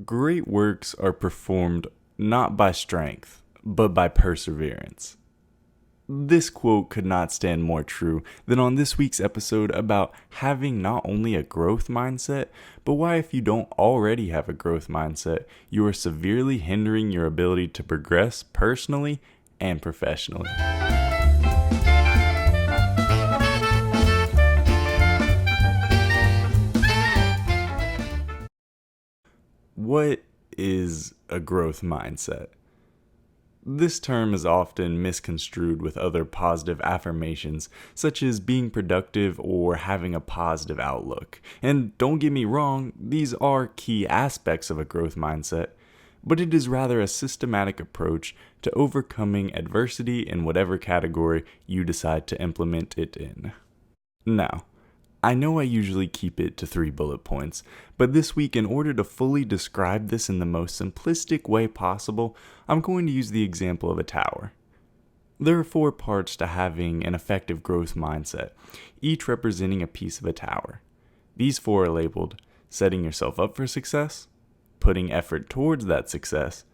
Great works are performed not by strength, but by perseverance. This quote could not stand more true than on this week's episode about having not only a growth mindset, but why, if you don't already have a growth mindset, you are severely hindering your ability to progress personally and professionally. What is a growth mindset? This term is often misconstrued with other positive affirmations, such as being productive or having a positive outlook. And don't get me wrong, these are key aspects of a growth mindset, but it is rather a systematic approach to overcoming adversity in whatever category you decide to implement it in. Now, I know I usually keep it to 3 bullet points, but this week, in order to fully describe this in the most simplistic way possible, I'm going to use the example of a tower. There are 4 parts to having an effective growth mindset, each representing a piece of a tower. These 4 are labeled setting yourself up for success, putting effort towards that success,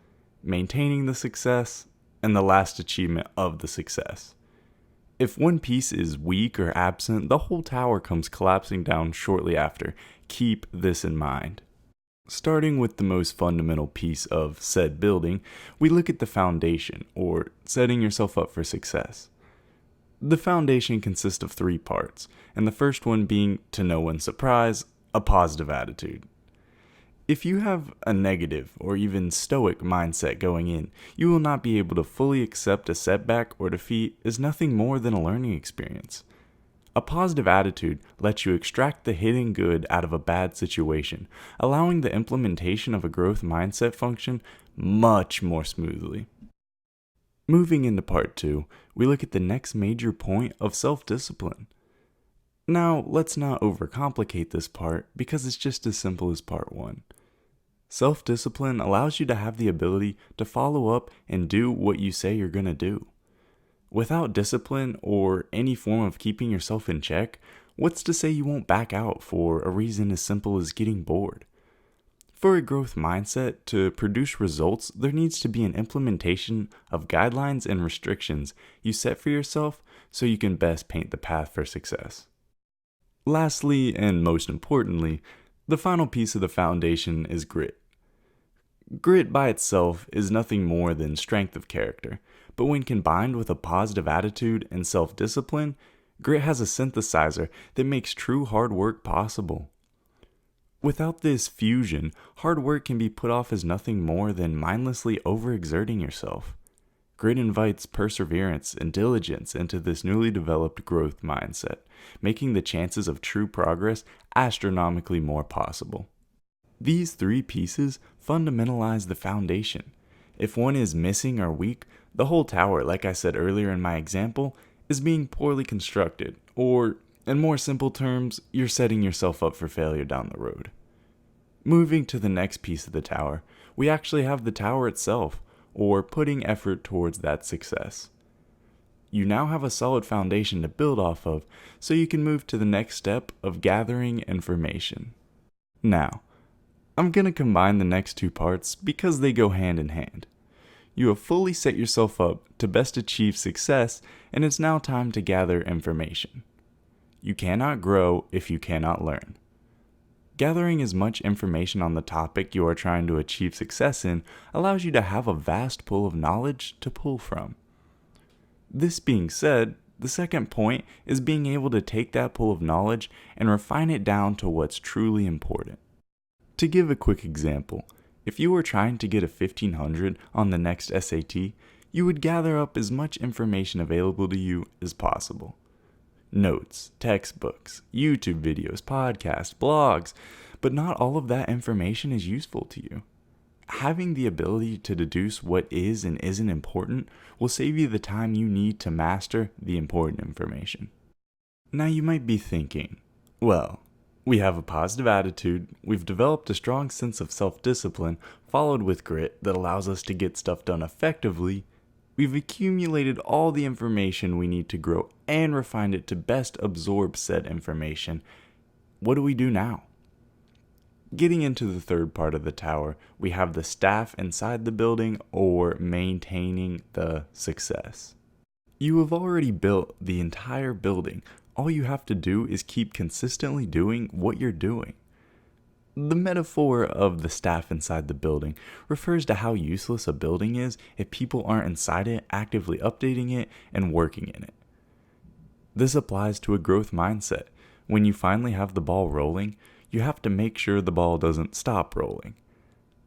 maintaining the success, and the last achievement of the success. If one piece is weak or absent, the whole tower comes collapsing down shortly after. Keep this in mind. Starting with the most fundamental piece of said building, we look at the foundation, or setting yourself up for success. The foundation consists of 3 parts, and the first one being, to no one's surprise, a positive attitude. If you have a negative or even stoic mindset going in, you will not be able to fully accept a setback or defeat as nothing more than a learning experience. A positive attitude lets you extract the hidden good out of a bad situation, allowing the implementation of a growth mindset function much more smoothly. Moving into part 2, we look at the next major point of self-discipline. Now, let's not overcomplicate this part because it's just as simple as part 1. Self-discipline allows you to have the ability to follow up and do what you say you're going to do. Without discipline or any form of keeping yourself in check, what's to say you won't back out for a reason as simple as getting bored? For a growth mindset to produce results, there needs to be an implementation of guidelines and restrictions you set for yourself so you can best paint the path for success. Lastly, and most importantly, the final piece of the foundation is grit. Grit by itself is nothing more than strength of character, but when combined with a positive attitude and self-discipline, grit has a synthesizer that makes true hard work possible. Without this fusion, hard work can be put off as nothing more than mindlessly overexerting yourself. Grit invites perseverance and diligence into this newly developed growth mindset, making the chances of true progress astronomically more possible. These 3 pieces fundamentalize the foundation. If one is missing or weak, the whole tower, like I said earlier in my example, is being poorly constructed, or, in more simple terms, you're setting yourself up for failure down the road. Moving to the next piece of the tower, we actually have the tower itself, or putting effort towards that success. You now have a solid foundation to build off of, so you can move to the next step of gathering information. Now, I'm going to combine the next 2 parts because they go hand in hand. You have fully set yourself up to best achieve success, and it's now time to gather information. You cannot grow if you cannot learn. Gathering as much information on the topic you are trying to achieve success in allows you to have a vast pool of knowledge to pull from. This being said, the second point is being able to take that pool of knowledge and refine it down to what's truly important. To give a quick example, if you were trying to get a 1500 on the next SAT, you would gather up as much information available to you as possible. Notes, textbooks, YouTube videos, podcasts, blogs, but not all of that information is useful to you. Having the ability to deduce what is and isn't important will save you the time you need to master the important information. Now you might be thinking, well, we have a positive attitude, we've developed a strong sense of self-discipline, followed with grit that allows us to get stuff done effectively. We've accumulated all the information we need to grow and refined it to best absorb said information. What do we do now? Getting into the third part of the tower, we have the staff inside the building or maintaining the success. You have already built the entire building. All you have to do is keep consistently doing what you're doing. The metaphor of the staff inside the building refers to how useless a building is if people aren't inside it, actively updating it, and working in it. This applies to a growth mindset. When you finally have the ball rolling, you have to make sure the ball doesn't stop rolling.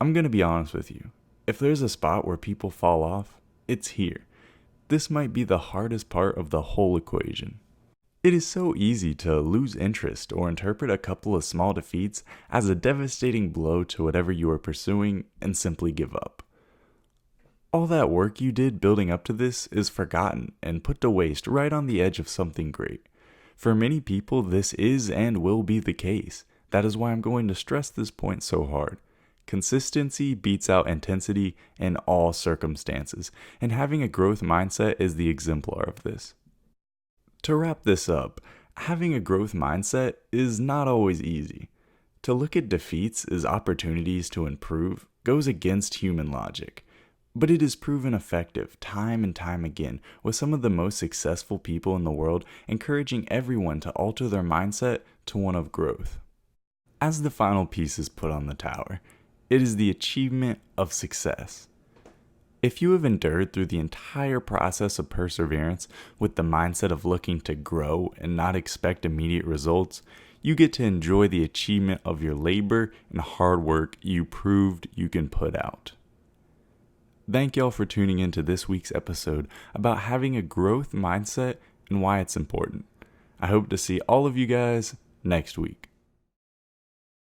I'm going to be honest with you. If there's a spot where people fall off, it's here. This might be the hardest part of the whole equation. It is so easy to lose interest or interpret a couple of small defeats as a devastating blow to whatever you are pursuing and simply give up. All that work you did building up to this is forgotten and put to waste right on the edge of something great. For many people, this is and will be the case. That is why I'm going to stress this point so hard. Consistency beats out intensity in all circumstances, and having a growth mindset is the exemplar of this. To wrap this up, having a growth mindset is not always easy. To look at defeats as opportunities to improve goes against human logic, but it is proven effective time and time again, with some of the most successful people in the world encouraging everyone to alter their mindset to one of growth. As the final piece is put on the tower, it is the achievement of success. If you have endured through the entire process of perseverance with the mindset of looking to grow and not expect immediate results, you get to enjoy the achievement of your labor and hard work you proved you can put out. Thank y'all for tuning into this week's episode about having a growth mindset and why it's important. I hope to see all of you guys next week.